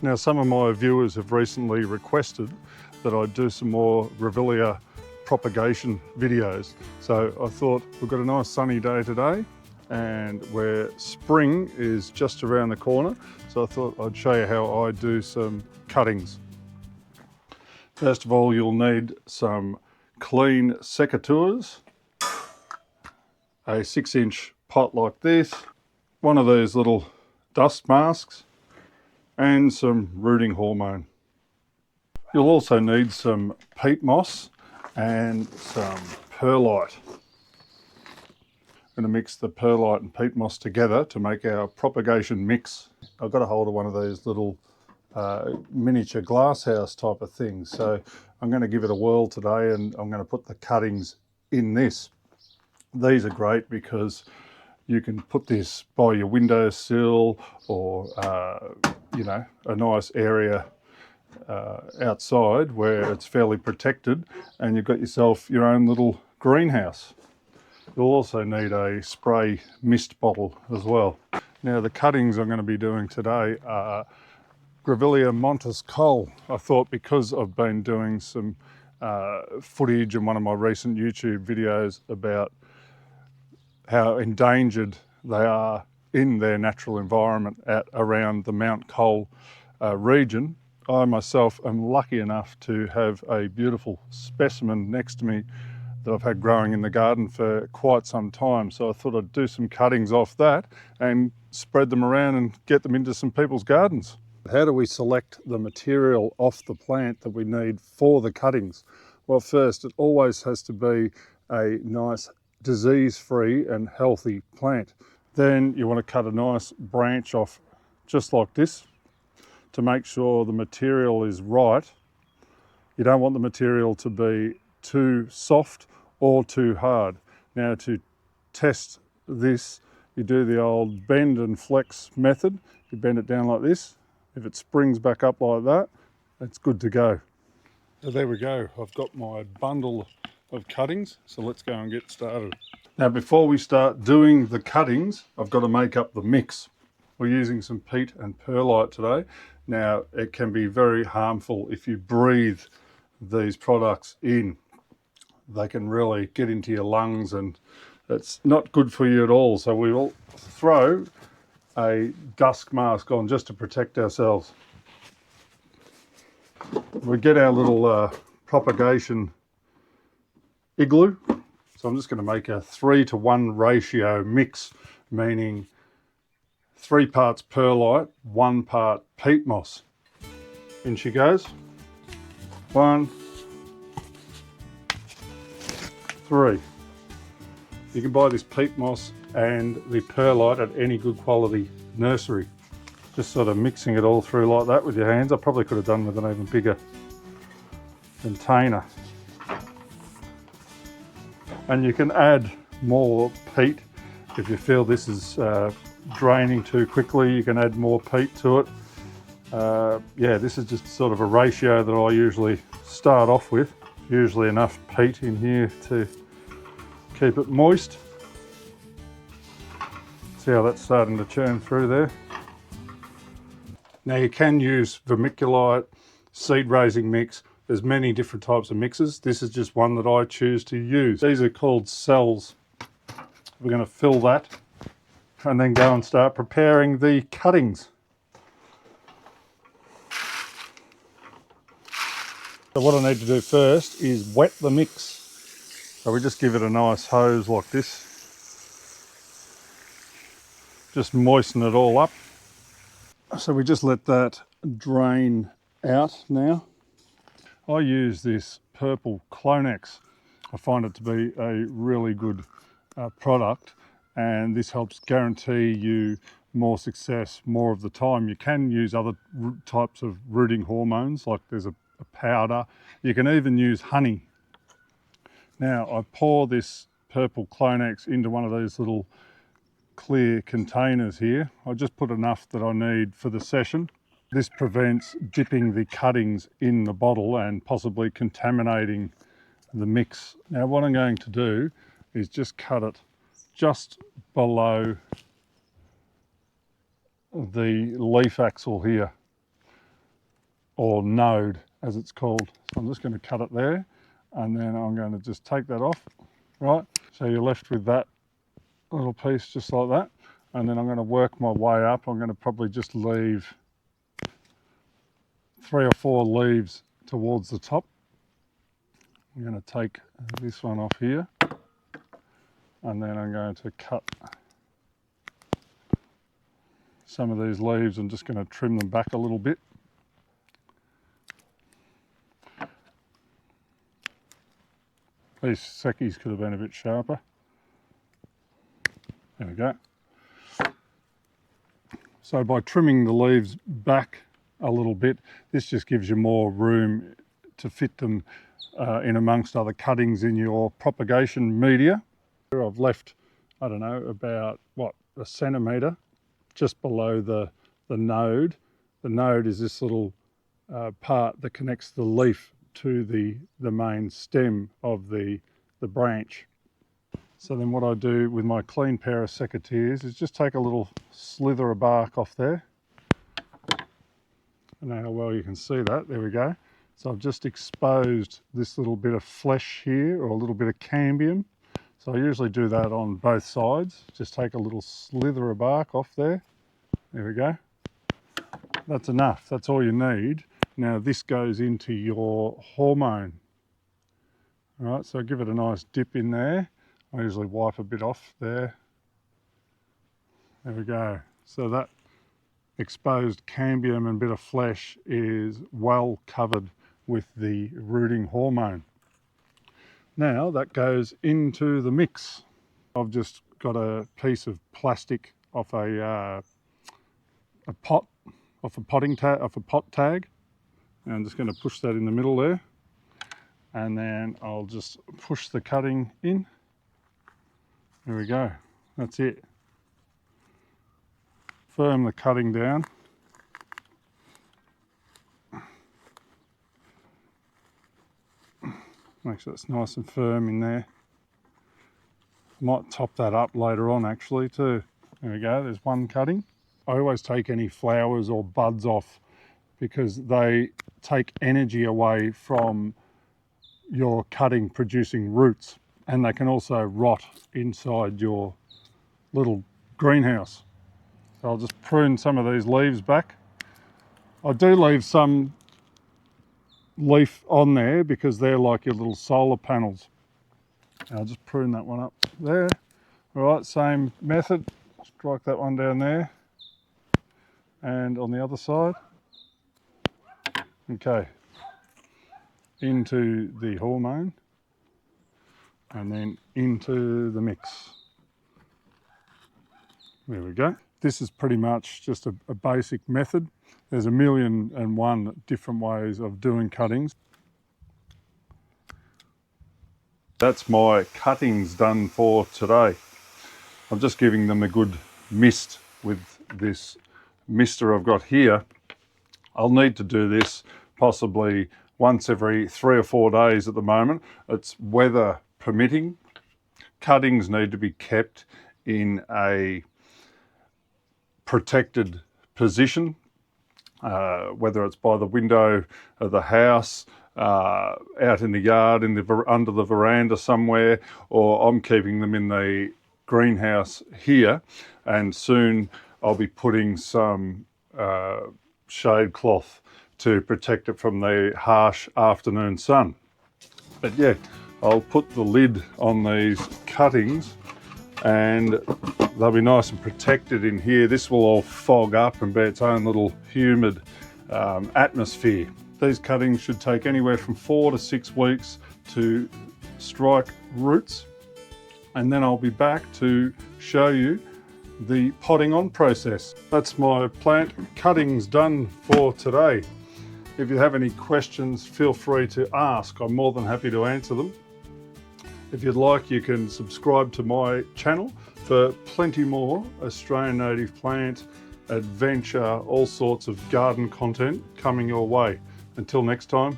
Now, some of my viewers have recently requested that I do some more Grevillea propagation videos. So I thought we've got a nice sunny day today and where spring is just around the corner. So I thought I'd show you how I do some cuttings. First of all, you'll need some clean secateurs, a 6-inch pot like this, one of these little dust masks, and some rooting hormone. You'll also need some peat moss and some perlite. I'm going to mix the perlite and peat moss together to make our propagation mix. I've got a hold of one of these little miniature glasshouse type of things, so I'm going to give it a whirl today and I'm going to put the cuttings in this. These are great because you can put this by your windowsill or you know, a nice area outside where it's fairly protected and you've got yourself your own little greenhouse. You'll also need a spray mist bottle as well. Now the cuttings I'm going to be doing today are Grevillea montes col. I thought because I've been doing some footage in one of my recent YouTube videos about how endangered they are in their natural environment at around the Mount Cole region. I myself am lucky enough to have a beautiful specimen next to me that I've had growing in the garden for quite some time. So I thought I'd do some cuttings off that and spread them around and get them into some people's gardens. How do we select the material off the plant that we need for the cuttings? Well, first, it always has to be a nice disease-free and healthy plant. Then you want to cut a nice branch off just like this to make sure the material is right. You don't want the material to be too soft or too hard. Now to test this, you do the old bend and flex method. You bend it down like this. If it springs back up like that, it's good to go. So there we go. I've got my bundle of cuttings, so let's go and get started. Now before we start doing the cuttings, I've got to make up the mix. We're using some peat and perlite today. Now it can be very harmful if you breathe these products in. They can really get into your lungs and it's not good for you at all. So we will throw a dust mask on just to protect ourselves. We get our little propagation igloo. So I'm just going to make a 3-to-1 ratio mix, meaning 3 parts perlite, 1 part peat moss. In she goes. 1, 3. You can buy this peat moss and the perlite at any good quality nursery. Just sort of mixing it all through like that with your hands. I probably could have done with an even bigger container. And you can add more peat if you feel this is draining too quickly. You can add more peat to it. Yeah, this is just sort of a ratio that I usually start off with. Usually enough peat in here to keep it moist. See how that's starting to churn through there. Now you can use vermiculite, seed raising mix. There's many different types of mixes. This is just one that I choose to use. These are called cells. We're going to fill that and then go and start preparing the cuttings. So what I need to do first is wet the mix. So we just give it a nice hose like this. Just moisten it all up. So we just let that drain out now. I use this purple Clonex. I find it to be a really good product, and this helps guarantee you more success more of the time. You can use other types of rooting hormones, like there's a powder. You can even use honey. Now I pour this purple Clonex into one of these little clear containers here. I just put enough that I need for the session. This prevents dipping the cuttings in the bottle and possibly contaminating the mix. Now what I'm going to do is just cut it just below the leaf axil here. or node as it's called. So I'm just going to cut it there, and then I'm going to just take that off, right? So you're left with that little piece just like that. And then I'm going to work my way up. I'm going to probably just leave 3 or 4 leaves towards the top. I'm going to take this one off here, and then I'm going to cut some of these leaves. I'm just going to trim them back a little bit. These secchies could have been a bit sharper. There we go. So by trimming the leaves back a little bit, this just gives you more room to fit them in amongst other cuttings in your propagation media. I've left, I don't know, about, what, a centimetre just below the node. The node is this little part that connects the leaf to the main stem of the branch. So then what I do with my clean pair of secateurs is just take a little slither of bark off there. I don't know how well you can see that, there we go. So I've just exposed this little bit of flesh here, or a little bit of cambium. So I usually do that on both sides. Just take a little slither of bark off there. There we go. That's enough, that's all you need. Now this goes into your hormone. All right, so give it a nice dip in there. I usually wipe a bit off there. There we go. So that exposed cambium and bit of flesh is well covered with the rooting hormone. Now that goes into the mix. I've just got a piece of plastic off a pot, off a pot tag. And I'm just going to push that in the middle there. And then I'll just push the cutting in. There we go. That's it. Firm the cutting down. Make sure it's nice and firm in there. I might top that up later on actually too. There we go, there's one cutting. I always take any flowers or buds off because they take energy away from your cutting producing roots, and they can also rot inside your little greenhouse. So I'll just prune some of these leaves back. I do leave some leaf on there because they're like your little solar panels. I'll just prune that one up there. All right, same method. Strike that one down there. And on the other side. Okay. Into the hormone. And then into the mix. There we go. This is pretty much just a basic method. There's 1,000,001 different ways of doing cuttings. That's my cuttings done for today. I'm just giving them a good mist with this mister I've got here. I'll need to do this possibly once every 3 or 4 days at the moment. It's weather permitting. Cuttings need to be kept in a protected position, whether it's by the window of the house, out in the yard, under the veranda somewhere, or I'm keeping them in the greenhouse here, and soon I'll be putting some shade cloth to protect it from the harsh afternoon sun. But yeah, I'll put the lid on these cuttings and they'll be nice and protected in here. This will all fog up and be its own little humid atmosphere. These cuttings should take anywhere from 4 to 6 weeks to strike roots, and then I'll be back to show you the potting on process. That's my plant cuttings done for today. If you have any questions, feel free to ask. I'm more than happy to answer them. If you'd like, you can subscribe to my channel for plenty more Australian native plant, adventure, all sorts of garden content coming your way. Until next time,